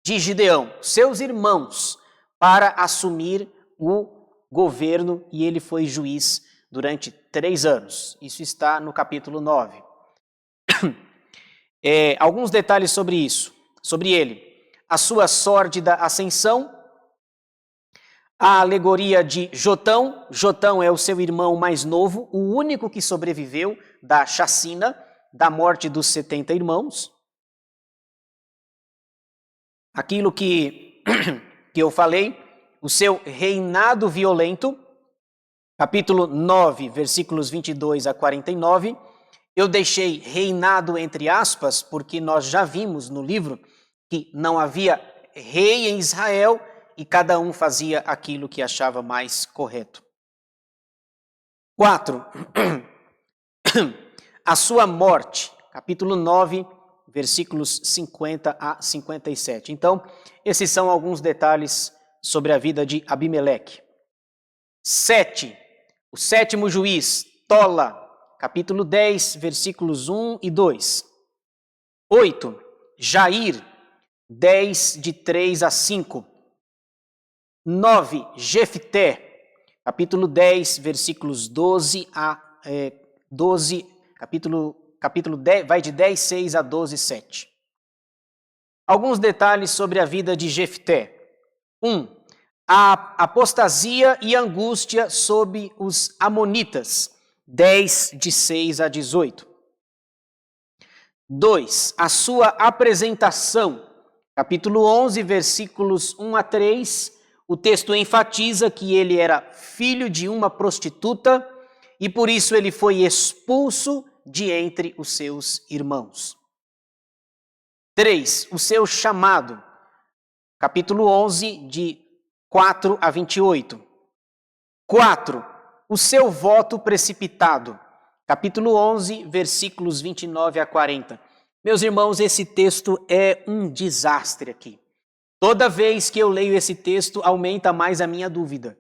de Gideão, seus irmãos, para assumir o governo, e ele foi juiz durante 3 anos. Isso está no capítulo 9. Alguns detalhes sobre isso, sobre ele. A sua sórdida ascensão, a alegoria de Jotão. Jotão é o seu irmão mais novo, o único que sobreviveu da chacina, da morte dos 70 irmãos. Aquilo que eu falei, o seu reinado violento, capítulo 9, versículos 22 a 49. Eu deixei reinado entre aspas, porque nós já vimos no livro que não havia rei em Israel e cada um fazia aquilo que achava mais correto. 4. A sua morte, capítulo 9, versículos 50 a 57. Então, esses são alguns detalhes sobre a vida de Abimeleque. 7. O 7º juiz, Tola, capítulo 10, versículos 1 e 2. 8. Jair, 10, de 3 a 5. 9. Jefté, capítulo 10, versículos 12 a 12, capítulo 10, vai de 10, 6 a 12, 7. Alguns detalhes sobre a vida de Jefté. 1. A apostasia e angústia sob os amonitas, 10, de 6 a 18. 2. A sua apresentação, capítulo 11, versículos 1 a 3. O texto enfatiza que ele era filho de uma prostituta e por isso ele foi expulso de entre os seus irmãos. 3. O seu chamado, capítulo 11, de 4 a 28. 4. O seu voto precipitado, capítulo 11, versículos 29 a 40. Meus irmãos, esse texto é um desastre aqui. Toda vez que eu leio esse texto, aumenta mais a minha dúvida.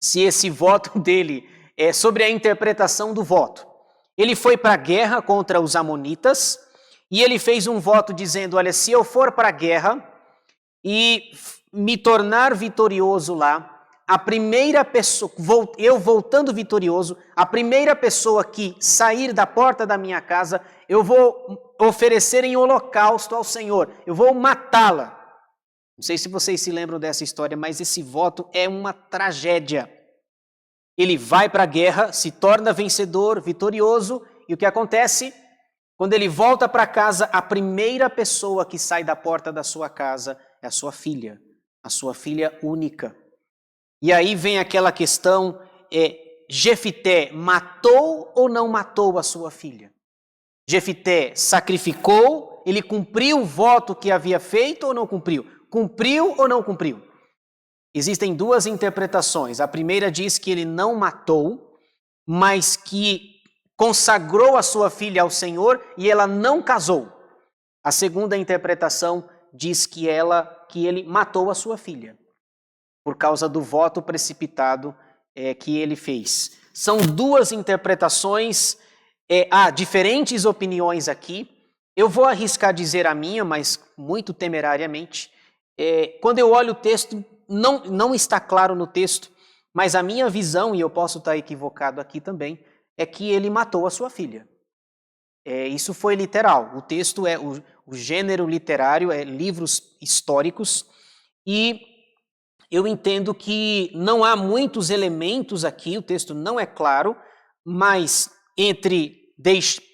Se esse voto dele é sobre a interpretação do voto. Ele foi para a guerra contra os amonitas, e ele fez um voto dizendo, olha, se eu for para a guerra e me tornar vitorioso lá, a primeira pessoa, eu voltando vitorioso, a primeira pessoa que sair da porta da minha casa, eu vou oferecer em holocausto ao Senhor, eu vou matá-la. Não sei se vocês se lembram dessa história, mas esse voto é uma tragédia. Ele vai para a guerra, se torna vencedor, vitorioso, e o que acontece? Quando ele volta para casa, a primeira pessoa que sai da porta da sua casa é a sua filha única. E aí vem aquela questão, Jefité matou ou não matou a sua filha? Jefité sacrificou, ele cumpriu o voto que havia feito ou não cumpriu? Cumpriu ou não cumpriu? Existem duas interpretações. A primeira diz que ele não matou, mas que consagrou a sua filha ao Senhor e ela não casou. A segunda interpretação diz que ele matou a sua filha, por causa do voto precipitado que ele fez. São duas interpretações, há diferentes opiniões aqui. Eu vou arriscar dizer a minha, mas muito temerariamente. Quando eu olho o texto, não está claro no texto, mas a minha visão, e eu posso estar equivocado aqui também, é que ele matou a sua filha. Isso foi literal. O texto o gênero literário, livros históricos, e eu entendo que não há muitos elementos aqui, o texto não é claro, mas entre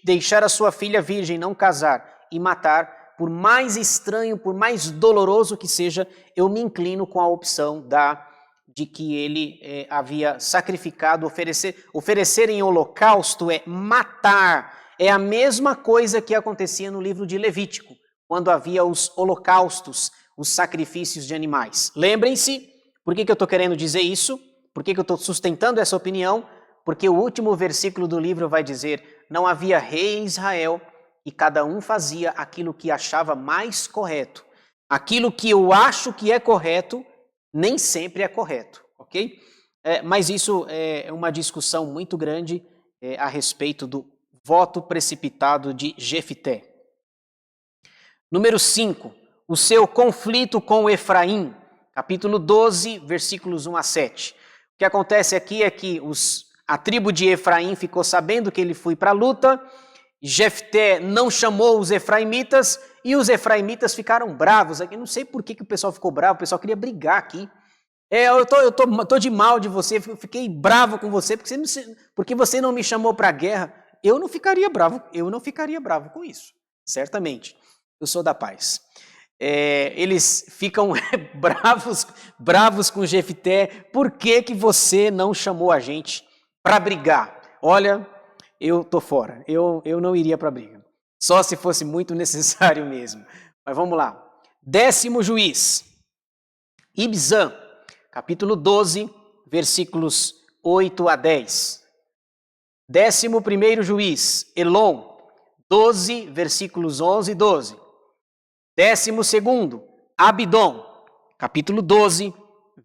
deixar a sua filha virgem, não casar e matar, por mais estranho, por mais doloroso que seja, eu me inclino com a opção de que ele havia sacrificado, oferecer em holocausto matar. É a mesma coisa que acontecia no livro de Levítico, quando havia os holocaustos, os sacrifícios de animais. Lembrem-se, por que eu estou querendo dizer isso? Por que eu estou sustentando essa opinião? Porque o último versículo do livro vai dizer, não havia rei em Israel e cada um fazia aquilo que achava mais correto. Aquilo que eu acho que é correto, nem sempre é correto, ok? Mas isso é uma discussão muito grande a respeito do voto precipitado de Jefité. Número 5, o seu conflito com Efraim, capítulo 12, versículos 1 a 7. O que acontece aqui é que a tribo de Efraim ficou sabendo que ele foi para a luta, Jefté não chamou os efraimitas e os efraimitas ficaram bravos. Eu não sei por que o pessoal ficou bravo, o pessoal queria brigar aqui. Eu tô de mal de você, fiquei bravo com você porque você não me chamou para a guerra. Eu não ficaria bravo com isso, certamente. Eu sou da paz. Eles ficam bravos com Jefté. Por que você não chamou a gente para brigar? Olha, eu tô fora. Eu não iria para a briga. Só se fosse muito necessário mesmo. Mas vamos lá. 10º juiz, Ibzan, capítulo 12, versículos 8 a 10. 11º juiz, Elon, 12, versículos 11 e 12. 12º, Abidom, capítulo 12,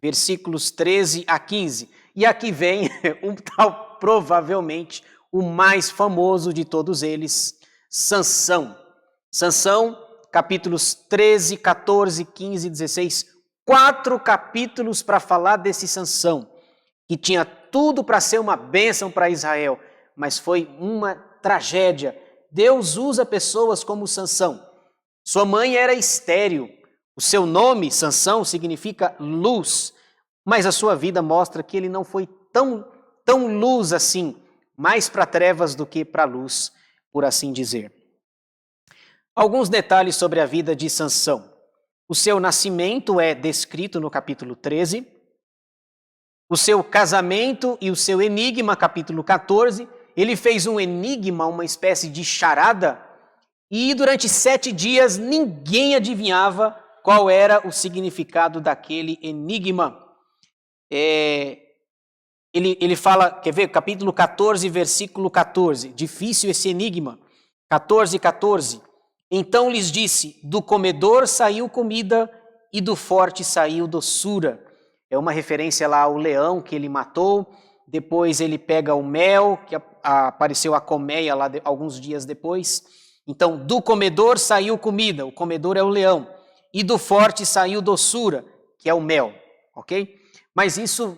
versículos 13 a 15. E aqui vem um tal, provavelmente, o mais famoso de todos eles, Sansão. Sansão, capítulos 13, 14, 15 e 16. 4 capítulos para falar desse Sansão, que tinha tudo para ser uma bênção para Israel, mas foi uma tragédia. Deus usa pessoas como Sansão. Sua mãe era estéril. O seu nome, Sansão, significa luz, mas a sua vida mostra que ele não foi tão luz assim, mais para trevas do que para luz, por assim dizer. Alguns detalhes sobre a vida de Sansão. O seu nascimento é descrito no capítulo 13. O seu casamento e o seu enigma, capítulo 14. Ele fez um enigma, uma espécie de charada, e durante 7 dias ninguém adivinhava qual era o significado daquele enigma. Ele fala, quer ver? Capítulo 14, versículo 14. Difícil esse enigma. 14. Então lhes disse, do comedor saiu comida e do forte saiu doçura. É uma referência lá ao leão que ele matou. Depois ele pega o mel, que apareceu a colmeia lá alguns dias depois. Então, do comedor saiu comida, o comedor é o leão, e do forte saiu doçura, que é o mel, ok? Mas isso,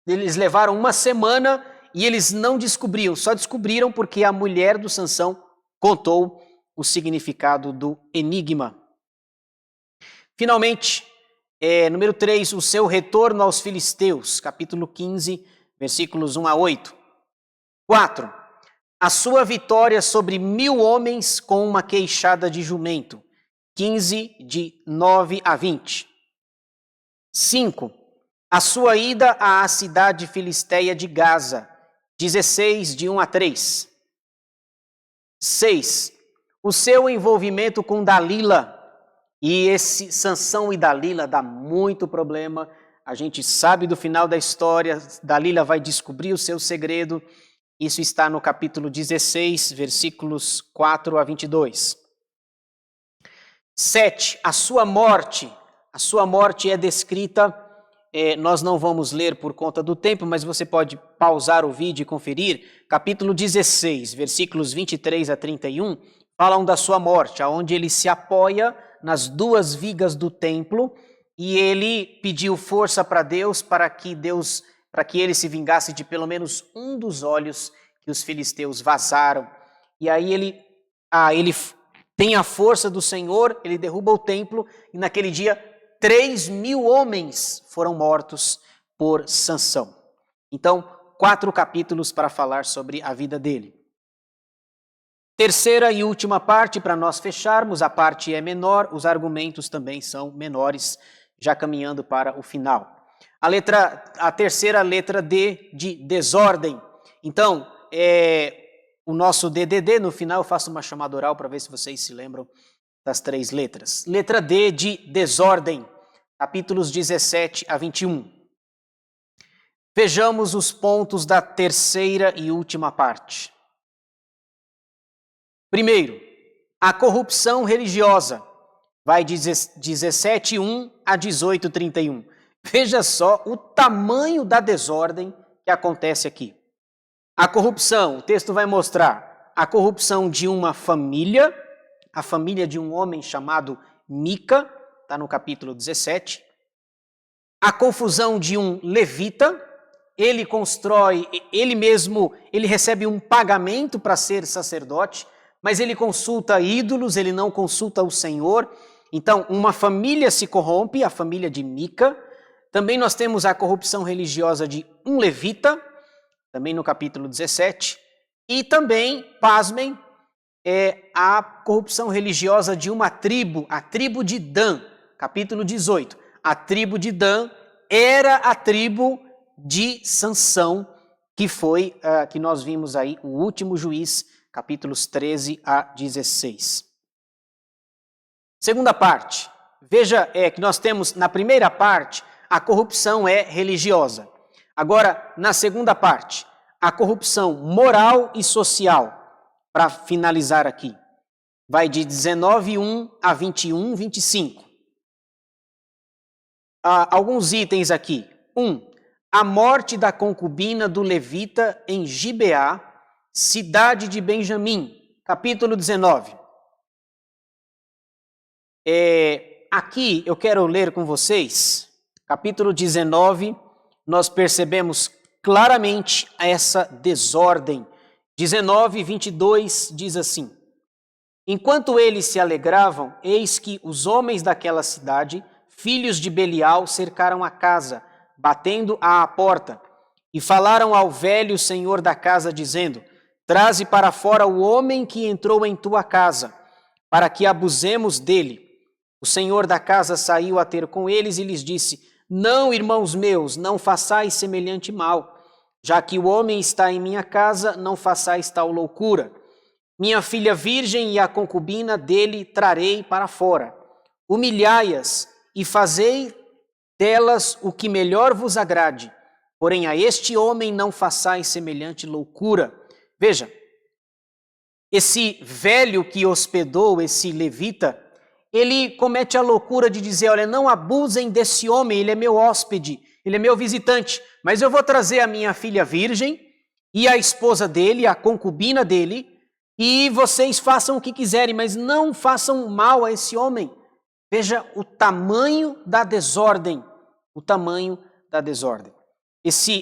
eles levaram uma semana e eles não descobriam, só descobriram porque a mulher do Sansão contou o significado do enigma. Finalmente, número 3, o seu retorno aos filisteus, capítulo 15, versículos 1 a 8. 4, a sua vitória sobre 1000 homens com uma queixada de jumento, 15, de 9 a 20. 5, a sua ida à cidade filisteia de Gaza, 16, de 1 a 3. 6, o seu envolvimento com Dalila, e esse Sansão e Dalila dá muito problema, a gente sabe do final da história, Dalila vai descobrir o seu segredo, isso está no capítulo 16, versículos 4 a 22. 7, a sua morte é descrita, nós não vamos ler por conta do tempo, mas você pode pausar o vídeo e conferir, capítulo 16, versículos 23 a 31, falam da sua morte, onde ele se apoia nas 2 vigas do templo e ele pediu força para Deus para que ele se vingasse de pelo menos um dos olhos que os filisteus vazaram. E aí ele tem a força do Senhor, ele derruba o templo e naquele dia 3.000 homens foram mortos por Sansão. Então, 4 capítulos para falar sobre a vida dele. Terceira e última parte, para nós fecharmos, a parte é menor, os argumentos também são menores, já caminhando para o final. A terceira letra D, de desordem. Então, o nosso DDD, no final eu faço uma chamada oral para ver se vocês se lembram das 3 letras. Letra D, de desordem, capítulos 17 a 21. Vejamos os pontos da terceira e última parte. Primeiro, a corrupção religiosa, vai de 17:1 a 18:31. Veja só o tamanho da desordem que acontece aqui. A corrupção, o texto vai mostrar a corrupção de uma família, a família de um homem chamado Mica, está no capítulo 17. A confusão de um levita, ele constrói, ele recebe um pagamento para ser sacerdote, mas ele consulta ídolos, ele não consulta o Senhor. Então, uma família se corrompe, a família de Mica. Também nós temos a corrupção religiosa de um levita, também no capítulo 17. E também, pasmem, a corrupção religiosa de uma tribo, a tribo de Dan, capítulo 18. A tribo de Dan era a tribo de Sansão, que nós vimos aí, o último juiz, capítulos 13 a 16. Segunda parte, veja que nós temos na primeira parte, a corrupção é religiosa. Agora, na segunda parte, a corrupção moral e social, para finalizar aqui, vai de 19:1 a 21:25. Alguns itens aqui. 1. A morte da concubina do levita em Gibeá, cidade de Benjamim, capítulo 19. Aqui eu quero ler com vocês, capítulo 19, nós percebemos claramente essa desordem. 19:22 diz assim: enquanto eles se alegravam, eis que os homens daquela cidade, filhos de Belial, cercaram a casa, batendo à porta, e falaram ao velho senhor da casa, dizendo: traze para fora o homem que entrou em tua casa, para que abusemos dele. O senhor da casa saiu a ter com eles e lhes disse: não, irmãos meus, não façais semelhante mal. Já que o homem está em minha casa, não façais tal loucura. Minha filha virgem e a concubina dele trarei para fora. Humilhai-as e fazei delas o que melhor vos agrade. Porém a este homem não façais semelhante loucura. Veja, esse velho que hospedou esse levita, ele comete a loucura de dizer: olha, não abusem desse homem, ele é meu hóspede, ele é meu visitante, mas eu vou trazer a minha filha virgem e a esposa dele, a concubina dele, e vocês façam o que quiserem, mas não façam mal a esse homem. Veja o tamanho da desordem, o tamanho da desordem.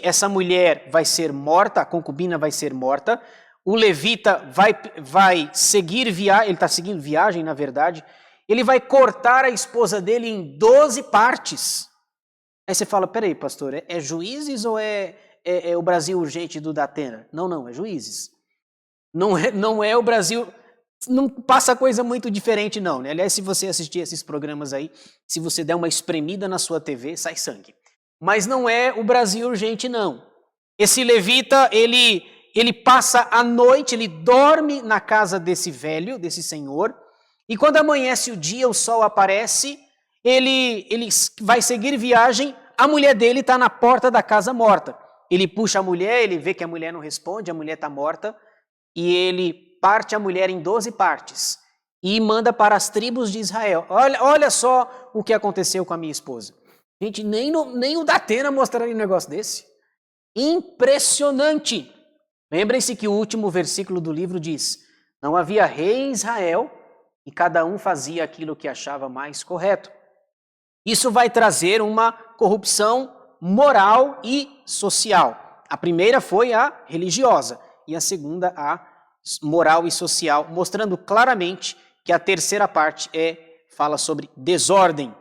Essa mulher vai ser morta, a concubina vai ser morta, o levita vai seguir viagem, ele está seguindo viagem, na verdade, ele vai cortar a esposa dele em 12 partes. Aí você fala, peraí, pastor, é Juízes ou é o Brasil Urgente do Datena? Não, é Juízes. Não é o Brasil, não passa coisa muito diferente não, né? Aliás, se você assistir esses programas aí, se você der uma espremida na sua TV, sai sangue. Mas não é o Brasil Urgente não. Esse levita, ele passa a noite, ele dorme na casa desse velho, desse senhor, e quando amanhece o dia, o sol aparece, ele vai seguir viagem, a mulher dele está na porta da casa morta. Ele puxa a mulher, ele vê que a mulher não responde, a mulher está morta, e ele parte a mulher em 12 partes e manda para as tribos de Israel. Olha só o que aconteceu com a minha esposa. Gente, nem o Datena mostraria um negócio desse. Impressionante! Lembrem-se que o último versículo do livro diz: não havia rei em Israel e cada um fazia aquilo que achava mais correto. Isso vai trazer uma corrupção moral e social. A primeira foi a religiosa e a segunda a moral e social, mostrando claramente que a terceira parte fala sobre desordem.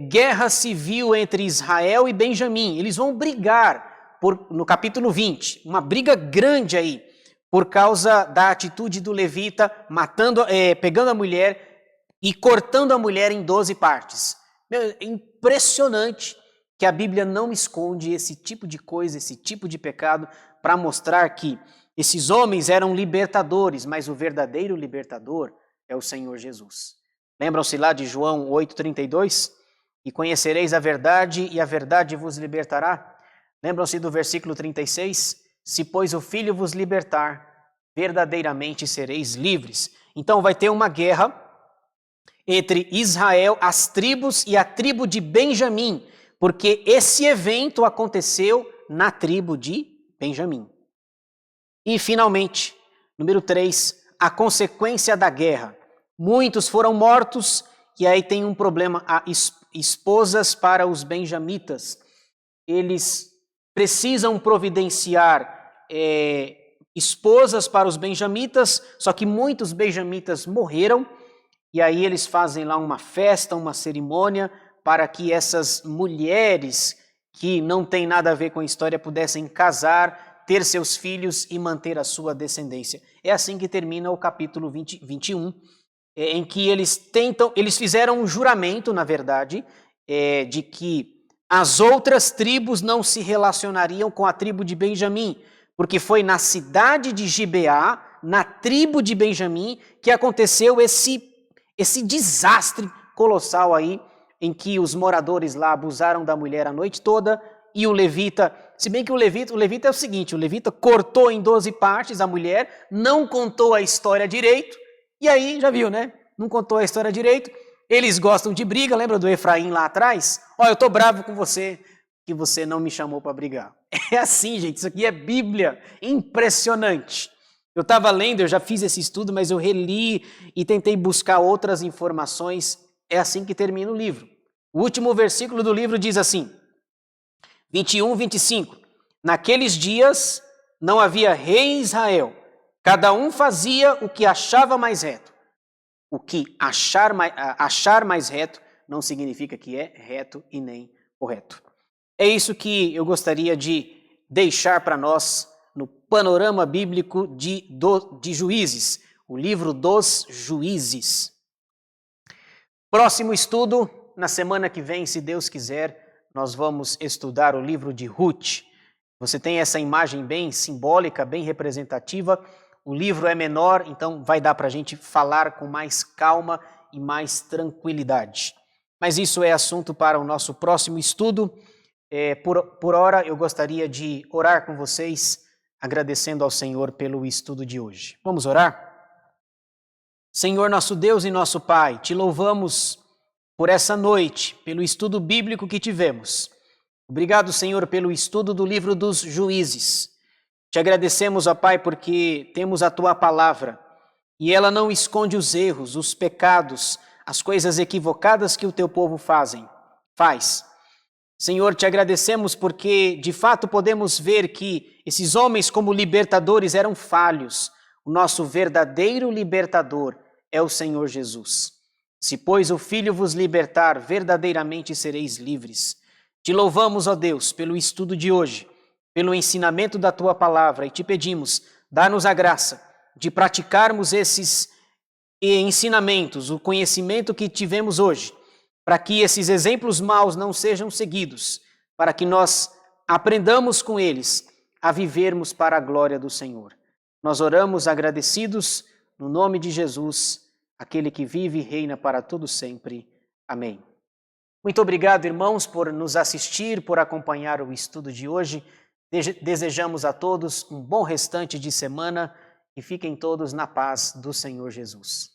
Guerra civil entre Israel e Benjamim. Eles vão brigar no capítulo 20, uma briga grande aí, por causa da atitude do levita, pegando a mulher e cortando a mulher em 12 partes. É impressionante que a Bíblia não esconde esse tipo de coisa, esse tipo de pecado, para mostrar que esses homens eram libertadores, mas o verdadeiro libertador é o Senhor Jesus. Lembram-se lá de João 8,32? E conhecereis a verdade, e a verdade vos libertará. Lembram-se do versículo 36? Se, pois, o Filho vos libertar, verdadeiramente sereis livres. Então vai ter uma guerra entre Israel, as tribos e a tribo de Benjamim, porque esse evento aconteceu na tribo de Benjamim. E, finalmente, número 3, a consequência da guerra. Muitos foram mortos, e aí tem um problema, há esposas para os benjamitas. Eles precisam providenciar esposas para os benjamitas, só que muitos benjamitas morreram, e aí eles fazem lá uma festa, uma cerimônia, para que essas mulheres que não têm nada a ver com a história pudessem casar, ter seus filhos e manter a sua descendência. É assim que termina o capítulo 21, em que eles fizeram um juramento, na verdade, de que as outras tribos não se relacionariam com a tribo de Benjamim, porque foi na cidade de Gibeá, na tribo de Benjamim, que aconteceu esse desastre colossal aí, em que os moradores lá abusaram da mulher a noite toda, e o levita, se bem que o levita é o seguinte, o levita cortou em 12 partes a mulher, não contou a história direito, e aí, já viu, né? Não contou a história direito, eles gostam de briga, lembra do Efraim lá atrás? Eu tô bravo com você, que você não me chamou para brigar. É assim, gente, isso aqui é Bíblia, impressionante. Eu estava lendo, eu já fiz esse estudo, mas eu reli e tentei buscar outras informações, é assim que termina o livro. O último versículo do livro diz assim, 21, 25. Naqueles dias não havia rei em Israel. Cada um fazia o que achava mais reto. O que achar mais reto não significa que é reto e nem correto. É isso que eu gostaria de deixar para nós no panorama bíblico de Juízes, o livro dos Juízes. Próximo estudo, na semana que vem, se Deus quiser, nós vamos estudar o livro de Ruth. Você tem essa imagem bem simbólica, bem representativa. O livro é menor, então vai dar para a gente falar com mais calma e mais tranquilidade. Mas isso é assunto para o nosso próximo estudo. Por hora, eu gostaria de orar com vocês, agradecendo ao Senhor pelo estudo de hoje. Vamos orar? Senhor, nosso Deus e nosso Pai, te louvamos por essa noite, pelo estudo bíblico que tivemos. Obrigado, Senhor, pelo estudo do livro dos Juízes. Te agradecemos, ó Pai, porque temos a Tua palavra e ela não esconde os erros, os pecados, as coisas equivocadas que o Teu povo faz. Senhor, te agradecemos porque, de fato, podemos ver que esses homens, como libertadores, eram falhos. O nosso verdadeiro libertador é o Senhor Jesus. Se, pois, o Filho vos libertar, verdadeiramente sereis livres. Te louvamos, ó Deus, pelo estudo de hoje, pelo ensinamento da Tua palavra, e te pedimos, dá-nos a graça de praticarmos esses ensinamentos, o conhecimento que tivemos hoje, para que esses exemplos maus não sejam seguidos, para que nós aprendamos com eles a vivermos para a glória do Senhor. Nós oramos agradecidos no nome de Jesus, aquele que vive e reina para todo sempre. Amém. Muito obrigado, irmãos, por nos assistir, por acompanhar o estudo de hoje. Desejamos a todos um bom restante de semana e fiquem todos na paz do Senhor Jesus.